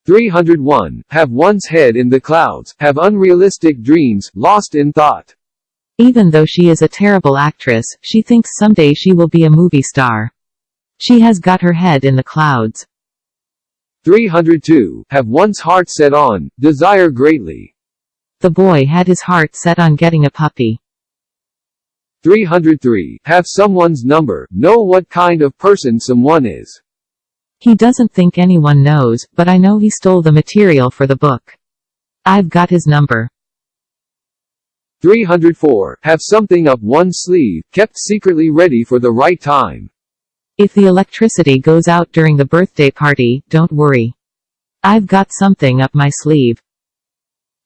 301. Have one's head in the clouds, have unrealistic dreams, lost in thought. Even though she is a terrible actress, she thinks someday she will be a movie star. She has got her head in the clouds. 302. Have one's heart set on, desire greatly. The boy had his heart set on getting a puppy. 303. Have someone's number, know what kind of person someone is. He doesn't think anyone knows, but I know he stole the material for the book. I've got his number. 304. Have something up one's sleeve, kept secretly ready for the right time. If the electricity goes out during the birthday party, don't worry. I've got something up my sleeve.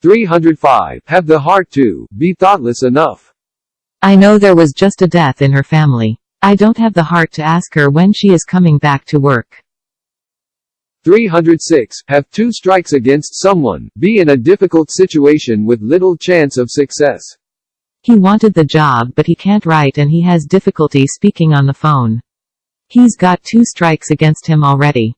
305. Have the heart to be thoughtless enough. I know there was just a death in her family. I don't have the heart to ask her when she is coming back to work. 306. Have two strikes against someone, be in a difficult situation with little chance of success. He wanted the job but he can't write and he has difficulty speaking on the phone. He's got 2 strikes against him already.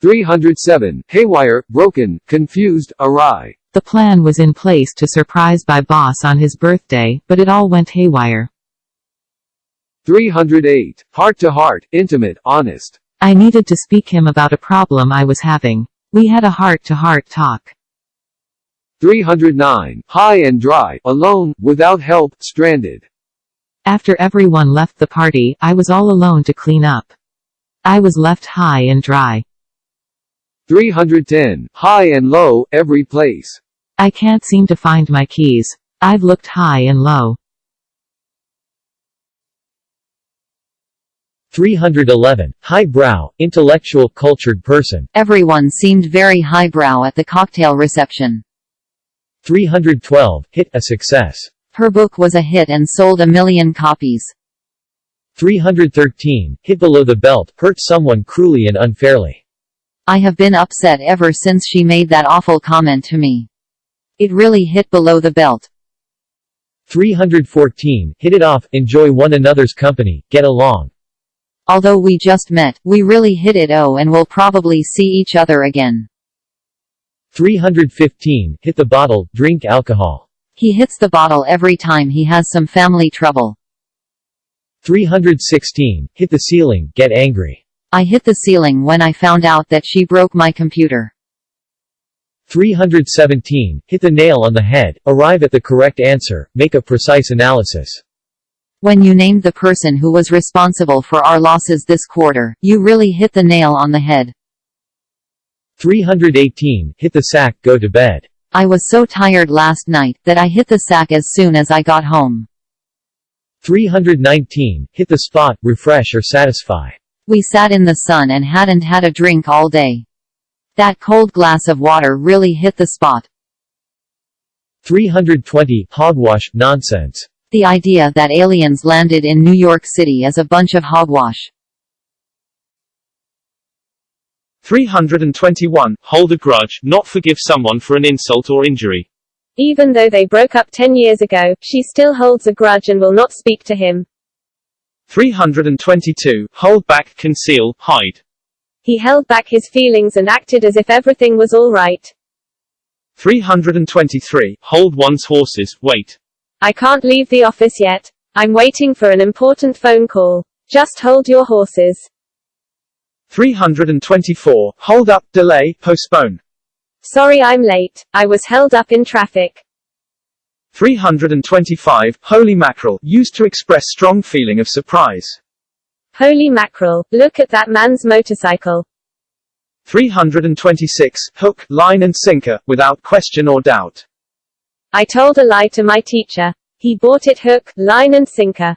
307. Haywire, broken, confused, awry. The plan was in place to surprise my boss on his birthday, but it all went haywire. 308. Heart to heart, intimate, honest. I needed to speak him about a problem I was having. We had a heart-to-heart talk. 309. High and dry, alone, without help, stranded. After everyone left the party, I was all alone to clean up. I was left high and dry. 310. High and low, every place. I can't seem to find my keys. I've looked high and low. 311. Highbrow, intellectual, cultured person. Everyone seemed very highbrow at the cocktail reception. 312. Hit, a success. Her book was a hit and sold 1 million copies. 313. Hit below the belt, hurt someone cruelly and unfairly. I have been upset ever since she made that awful comment to me. It really hit below the belt. 314. Hit it off, enjoy one another's company, get along. Although we just met, we really hit it and will probably see each other again. 315. Hit the bottle, drink alcohol. He hits the bottle every time he has some family trouble. 316. Hit the ceiling, get angry. I hit the ceiling when I found out that she broke my computer. 317. Hit the nail on the head, arrive at the correct answer, make a precise analysis. When you named the person who was responsible for our losses this quarter, you really hit the nail on the head. 318. Hit the sack, go to bed. I was so tired last night that I hit the sack as soon as I got home. 319. Hit the spot, refresh or satisfy. We sat in the sun and hadn't had a drink all day. That cold glass of water really hit the spot. 320. Hogwash, nonsense. The idea that aliens landed in New York City is a bunch of hogwash. 321. Hold a grudge, not forgive someone for an insult or injury. Even though they broke up 10 years ago, she still holds a grudge and will not speak to him. 322. Hold back, conceal, hide. He held back his feelings and acted as if everything was all right. 323. Hold one's horses, wait. I can't leave the office yet. I'm waiting for an important phone call. Just hold your horses. 324. Hold up, delay, postpone. Sorry I'm late. I was held up in traffic. 325. Holy mackerel, used to express strong feeling of surprise. Holy mackerel, look at that man's motorcycle. 326. Hook, line and sinker, without question or doubt. I told a lie to my teacher. He bought it hook, line and sinker.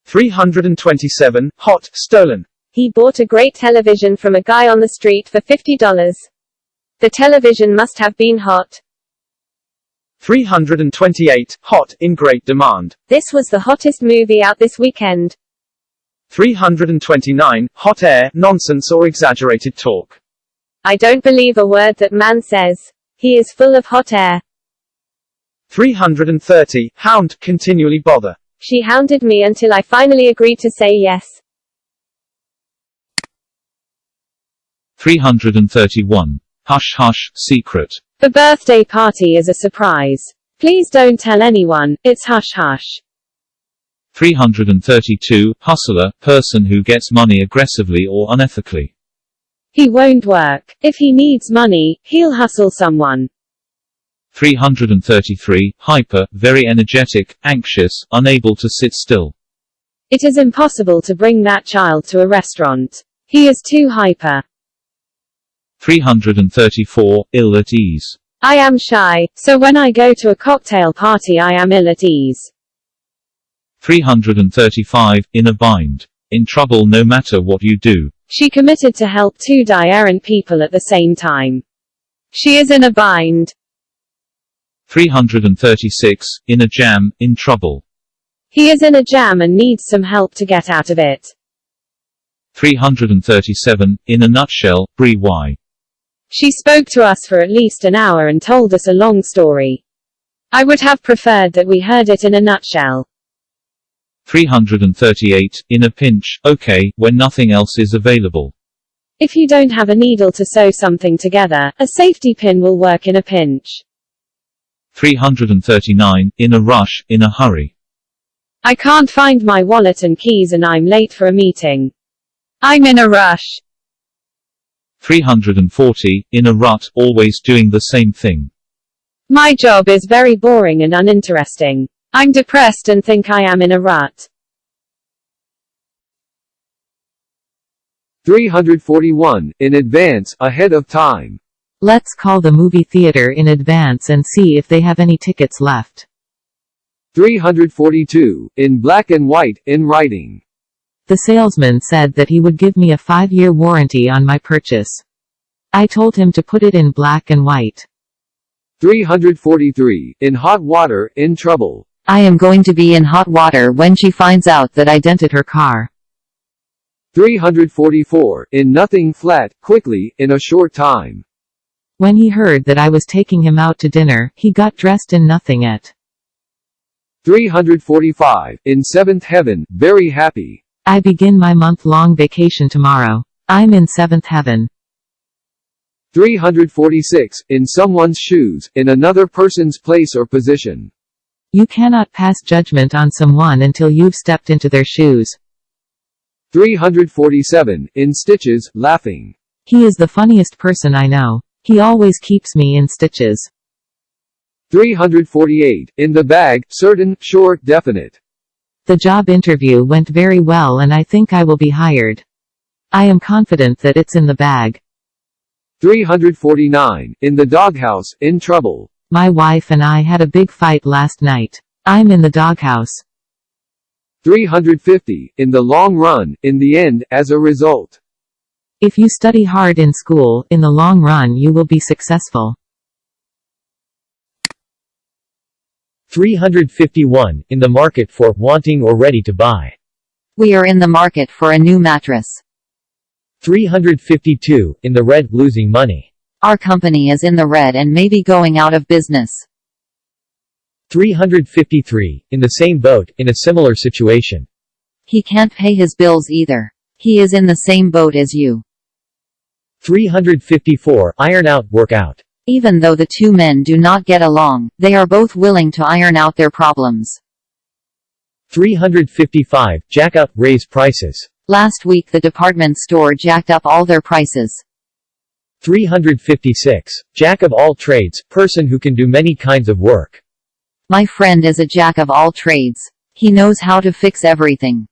327. Hot, stolen. He bought a great television from a guy on the street for $50. The television must have been hot. 328. Hot, in great demand. This was the hottest movie out this weekend. 329. Hot air, nonsense or exaggerated talk. I don't believe a word that man says. He is full of hot air. 330. Hound, continually bother. She hounded me until I finally agreed to say yes. 331. Hush hush, secret. The birthday party is a surprise. Please don't tell anyone, it's hush hush. 332. Hustler, person who gets money aggressively or unethically. He won't work. If he needs money, he'll hustle someone. 333. Hyper, very energetic, anxious, unable to sit still. It is impossible to bring that child to a restaurant. He is too hyper. 334. Ill at ease. I am shy, so when I go to a cocktail party I am ill at ease. 335. In a bind. In trouble no matter what you do. She committed to help two errant people at the same time. She is in a bind. 336. In a jam, in trouble. He is in a jam and needs some help to get out of it. 337. In a nutshell, Brie why. She spoke to us for at least an hour and told us a long story. I would have preferred that we heard it in a nutshell. 338. In a pinch, okay, when nothing else is available. If you don't have a needle to sew something together, a safety pin will work in a pinch. 339. In a rush, in a hurry. I can't find my wallet and keys and I'm late for a meeting. I'm in a rush. 340. In a rut, always doing the same thing. My job is very boring and uninteresting. I'm depressed and think I am in a rut. 341. In advance, ahead of time. Let's call the movie theater in advance and see if they have any tickets left. 342. In black and white, in writing. The salesman said that he would give me a 5-year warranty on my purchase. I told him to put it in black and white. 343. In hot water, in trouble. I am going to be in hot water when she finds out that I Dented her car. 344. In nothing flat, quickly, in a short time. When he heard that I was taking him out to dinner, he got dressed in nothing at. 345. In seventh heaven, very happy. I begin my month-long vacation tomorrow. I'm in 7th heaven. 346. In someone's shoes, in another person's place or position. You cannot pass judgment on someone until you've stepped into their shoes. 347. In stitches, laughing. He is the funniest person I know. He always keeps me in stitches. 348. In the bag, certain, sure, definite. The job interview went very well and I think I will be hired. I am confident that it's in the bag. 349. In the doghouse, in trouble. My wife and I had a big fight last night. I'm in the doghouse. 350. In the long run, in the end, as a result. If you study hard in school, in the long run you will be successful. 351. In the market for, wanting or ready to buy. We are in the market for a new mattress. 352. In the red, losing money. Our company is in the red and may be going out of business. 353. In the same boat, in a similar situation. He can't pay his bills either. He is in the same boat as you. 354. Iron out, work out. Even though the two men do not get along, they are both willing to iron out their problems. 355. Jack up, raise prices. Last week the department store jacked up all their prices. 356. Jack of all trades, person who can do many kinds of work. My friend is a jack of all trades. He knows how to fix everything.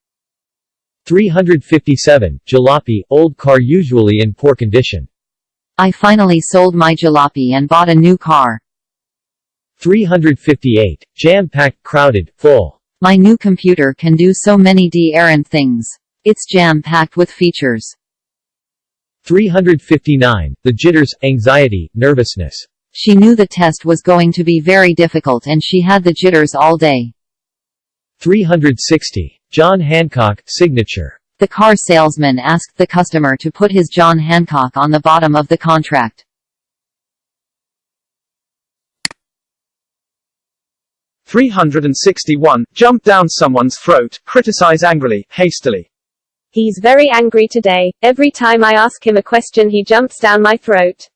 357. Jalopy, old car usually in poor condition. I finally sold my jalopy and bought a new car. 358. Jam-packed, crowded, full. My new computer can do so many errant things. It's jam-packed with features. 359. The jitters, anxiety, nervousness. She knew the test was going to be very difficult and she had the jitters all day. 360. John Hancock, signature. The car salesman asked the customer to put his John Hancock on the bottom of the contract. 361. Jump down someone's throat, criticize angrily, hastily. He's very angry today. Every time I ask him a question he jumps down my throat.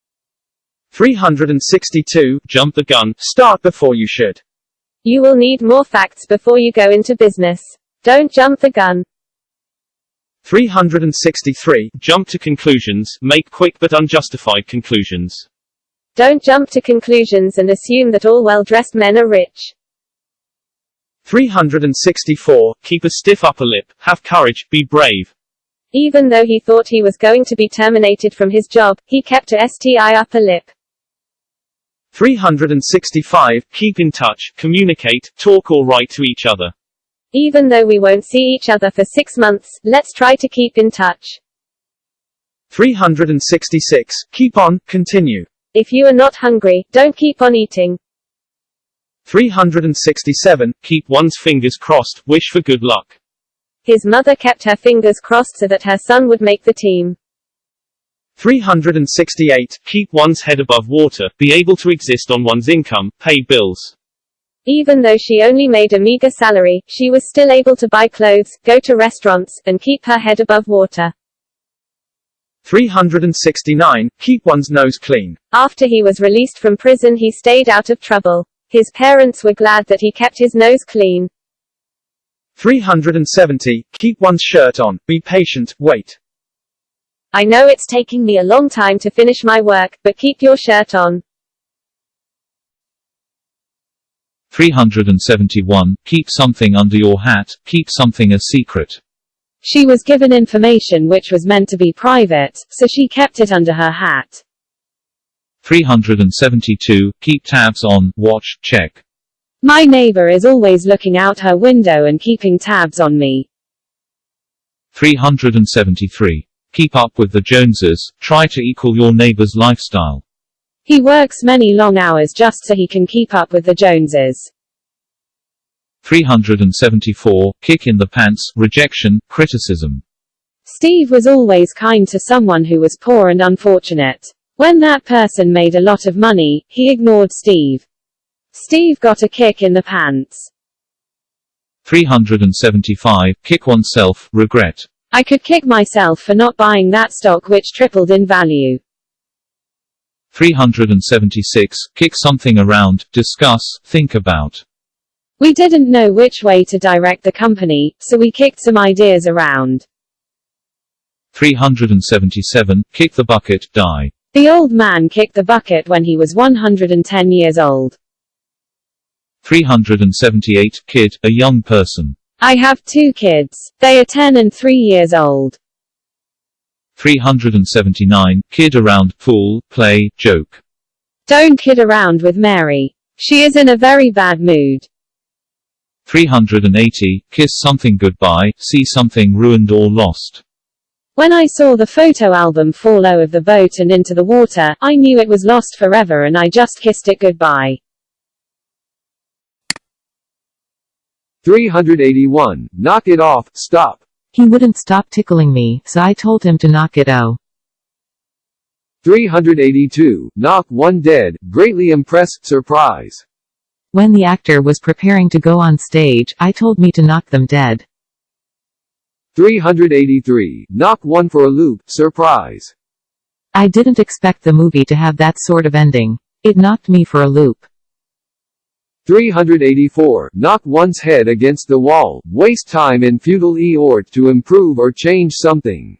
362. Jump the gun. Start before you should. You will need more facts before you go into business. Don't jump the gun. 363. Jump to conclusions. Make quick but unjustified conclusions. Don't jump to conclusions and assume that all well-dressed men are rich. 364. Keep a stiff upper lip. Have courage. Be brave. Even though he thought he was going to be terminated from his job, he kept a STI upper lip. 365. Keep in touch. Communicate. Talk or write to each other. Even though we won't see each other for 6 months, let's try to keep in touch. 366. Keep on, continue. If you are not hungry, don't keep on eating. 367. Keep one's fingers crossed. Wish for good luck. His mother kept her fingers crossed so that her son would make the team. 368. Keep one's head above water. Be able to exist on one's income. Pay bills. Even though she only made a meager salary, she was still able to buy clothes, go to restaurants, and keep her head above water. 369. Keep one's nose clean. After he was released from prison he stayed out of trouble. His parents were glad that he kept his nose clean. 370. Keep one's shirt on. Be patient, wait. I know it's taking me a long time to finish my work, but keep your shirt on. 371. Keep something under your hat. Keep something a secret. She was given information which was meant to be private, so she kept it under her hat. 372. Keep tabs on. Watch, check. My neighbor is always looking out her window and keeping tabs on me. 373. Keep up with the Joneses. Try to equal your neighbor's lifestyle. He works many long hours just so he can keep up with the Joneses. 374. Kick in the pants. Rejection, criticism. Steve was always kind to someone who was poor and unfortunate. When that person made a lot of money, he ignored Steve. Steve got a kick in the pants. 375. Kick oneself. Regret. I could kick myself for not buying that stock which tripled in value. 376. Kick something around. Discuss. Think about. We didn't know which way to direct the company, so we kicked some ideas around. 377. Kick the bucket. Die. The old man kicked the bucket when he was 110 years old. 378. Kid, a young person. I have 2 kids. They are 10 and 3 years old. 379. Kid around. Fool, play, joke. Don't kid around with Mary. She is in a very bad mood. 380. Kiss something goodbye. See something ruined or lost. When I saw the photo album fall out of the boat and into the water, I knew it was lost forever and I just kissed it goodbye. 381. Knock it off, stop. He wouldn't stop tickling me, so I told him to knock it out. 382. Knock one dead, greatly impressed, surprise. When the actor was preparing to go on stage, I told me to knock them dead. 383. Knock one for a loop, surprise. I didn't expect the movie to have that sort of ending. It knocked me for a loop. 384. Knock one's head against the wall, waste time in futile effort to improve or change something.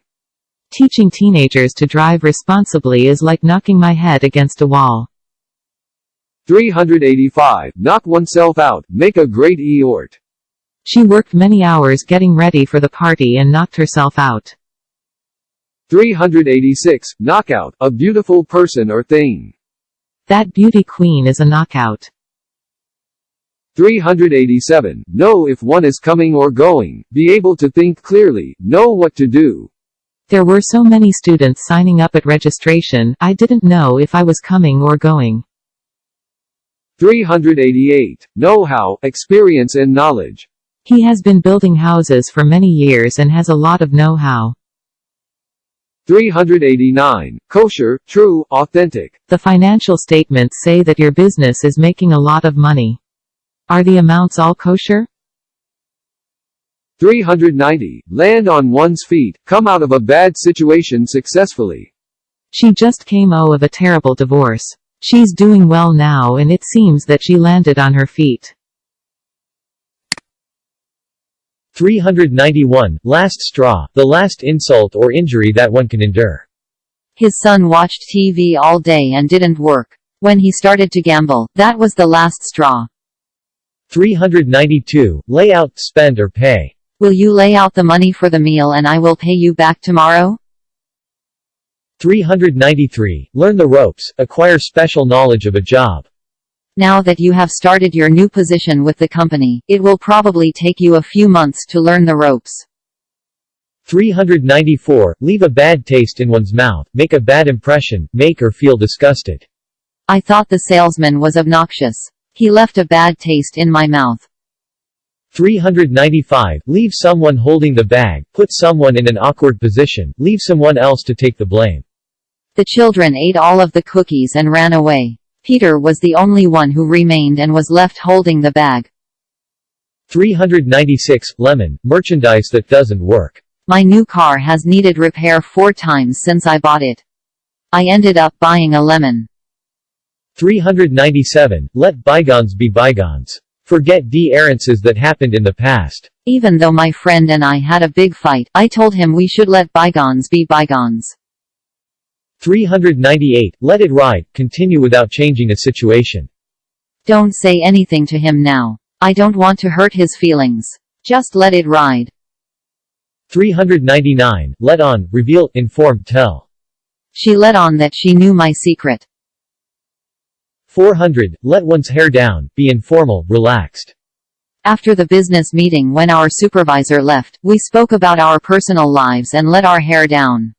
Teaching teenagers to drive responsibly is like knocking my head against a wall. 385. Knock oneself out, make a great effort. She worked many hours getting ready for the party and knocked herself out. 386. Knockout, a beautiful person or thing. That beauty queen is a knockout. 387. Know if one is coming or going, be able to think clearly, know what to do. There were so many students signing up at registration, I didn't know if I was coming or going. 388. Know-how, experience and knowledge. He has been building houses for many years and has a lot of know-how. 389. Kosher, true, authentic. The financial statements say that your business is making a lot of money. Are the amounts all kosher? 390. Land on one's feet, come out of a bad situation successfully. She just came out of a terrible divorce. She's doing well now and it seems that she landed on her feet. 391. Last straw, the last insult or injury that one can endure. His son watched TV all day and didn't work. When he started to gamble, that was the last straw. 392. Lay out, spend or pay. Will you lay out the money for the meal and I will pay you back tomorrow? 393. Learn the ropes, acquire special knowledge of a job. Now that you have started your new position with the company, it will probably take you a few months to learn the ropes. 394. Leave a bad taste in one's mouth, make a bad impression, make or feel disgusted. I thought the salesman was obnoxious. He left a bad taste in my mouth. 395. Leave someone holding the bag, put someone in an awkward position, leave someone else to take the blame. The children ate all of the cookies and ran away. Peter was the only one who remained and was left holding the bag. 396. Lemon, merchandise that doesn't work. My new car has needed repair 4 times since I bought it. I ended up buying a lemon. 397. Let bygones be bygones. Forget the errances that happened in the past. Even though my friend and I had a big fight, I told him we should let bygones be bygones. 398. Let it ride, continue without changing a situation. Don't say anything to him now. I don't want to hurt his feelings. Just let it ride. 399. Let on, reveal, inform, tell. She let on that she knew my secret. 400. Let one's hair down, be informal, relaxed. After the business meeting when our supervisor left, we spoke about our personal lives and let our hair down.